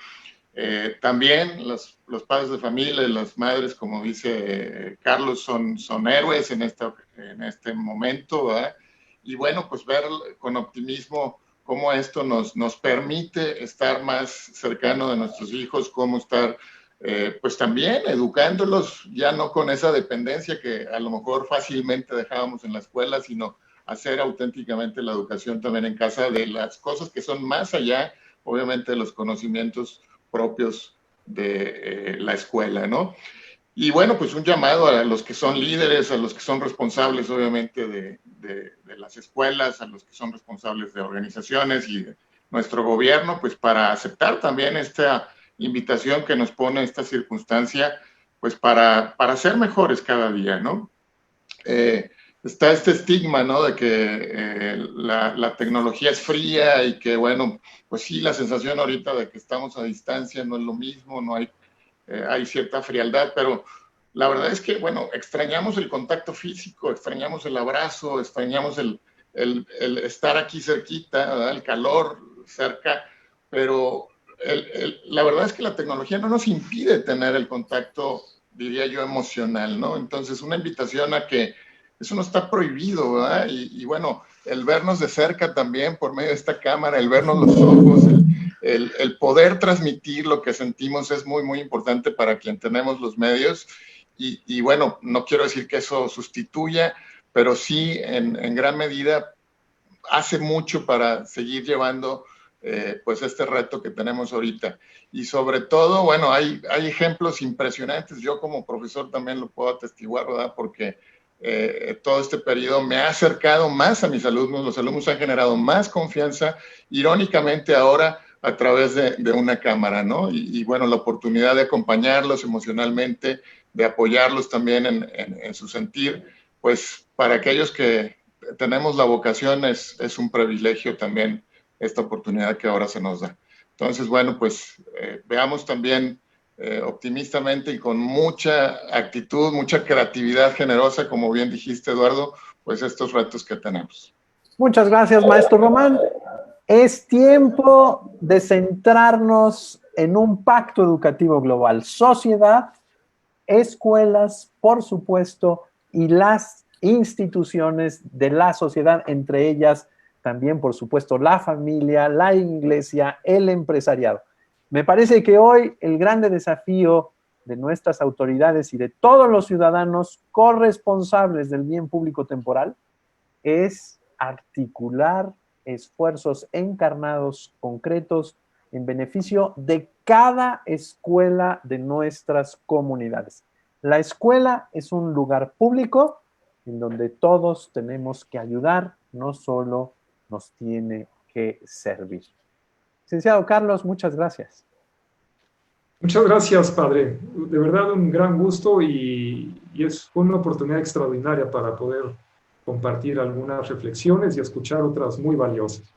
También los padres de familia y las madres, como dice Carlos, son héroes en este momento, ¿verdad? Y bueno, pues ver con optimismo cómo esto nos permite estar más cercano de nuestros hijos, cómo estar pues también educándolos, ya no con esa dependencia que a lo mejor fácilmente dejábamos en la escuela, sino hacer auténticamente la educación también en casa de las cosas que son más allá, obviamente, de los conocimientos propios de la escuela, ¿no? Y bueno, pues un llamado a los que son líderes, a los que son responsables, obviamente, de las escuelas, a los que son responsables de organizaciones y de nuestro gobierno, pues para aceptar también esta invitación que nos pone esta circunstancia, pues para ser mejores cada día, ¿no? Está este estigma, ¿no? De que la tecnología es fría y que, bueno, pues sí, la sensación ahorita de que estamos a distancia no es lo mismo, no hay, hay cierta frialdad, pero la verdad es que, bueno, extrañamos el contacto físico, extrañamos el abrazo, extrañamos el estar aquí cerquita, ¿verdad? El calor cerca, pero la verdad es que la tecnología no nos impide tener el contacto, diría yo, emocional, ¿no? Entonces, una invitación a que eso no está prohibido, ¿verdad? Y bueno, el vernos de cerca también por medio de esta cámara, el vernos los ojos, el poder transmitir lo que sentimos es muy, muy importante para quien tenemos los medios. Y bueno, no quiero decir que eso sustituya, pero sí en gran medida hace mucho para seguir llevando pues este reto que tenemos ahorita. Y sobre todo, bueno, hay ejemplos impresionantes. Yo como profesor también lo puedo atestiguar, ¿verdad? Porque todo este periodo me ha acercado más a mis alumnos, los alumnos han generado más confianza, irónicamente ahora a través de una cámara, ¿no? Y bueno, la oportunidad de acompañarlos emocionalmente, de apoyarlos también en su sentir, pues para aquellos que tenemos la vocación es un privilegio también esta oportunidad que ahora se nos da. Entonces, bueno, pues veamos también optimistamente y con mucha actitud, mucha creatividad generosa, como bien dijiste, Eduardo, pues estos retos que tenemos. Muchas gracias, maestro Román. Es tiempo de centrarnos en un pacto educativo global. Sociedad, escuelas, por supuesto, y las instituciones de la sociedad, entre ellas también, por supuesto, la familia, la iglesia, el empresariado. Me parece que hoy el grande desafío de nuestras autoridades y de todos los ciudadanos corresponsables del bien público temporal es articular esfuerzos encarnados, concretos, en beneficio de cada escuela de nuestras comunidades. La escuela es un lugar público en donde todos tenemos que ayudar, no solo nos tiene que servir. Licenciado Carlos, muchas gracias. Muchas gracias, padre. De verdad, un gran gusto y es una oportunidad extraordinaria para poder compartir algunas reflexiones y escuchar otras muy valiosas.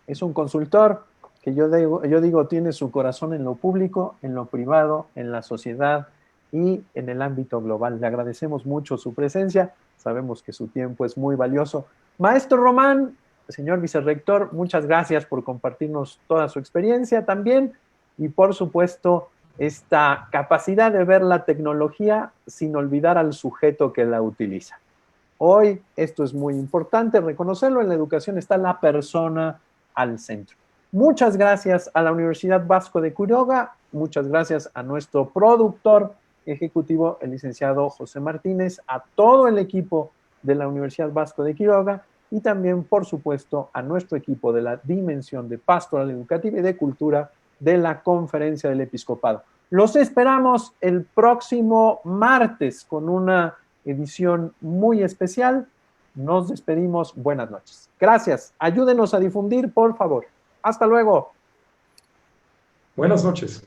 Es un consultor que yo digo tiene su corazón en lo público, en lo privado, en la sociedad y en el ámbito global. Le agradecemos mucho su presencia, sabemos que su tiempo es muy valioso. Maestro Román, señor vicerrector, muchas gracias por compartirnos toda su experiencia también y por supuesto esta capacidad de ver la tecnología sin olvidar al sujeto que la utiliza. Hoy esto es muy importante reconocerlo, en la educación está la persona al centro. Muchas gracias a la Universidad Vasco de Quiroga, muchas gracias a nuestro productor ejecutivo, el licenciado José Martínez, a todo el equipo de la Universidad Vasco de Quiroga y también, por supuesto, a nuestro equipo de la Dimensión de Pastoral Educativa y de Cultura de la Conferencia del Episcopado. Los esperamos el próximo martes con una edición muy especial. Nos despedimos. Buenas noches. Gracias. Ayúdenos a difundir, por favor. Hasta luego. Buenas noches.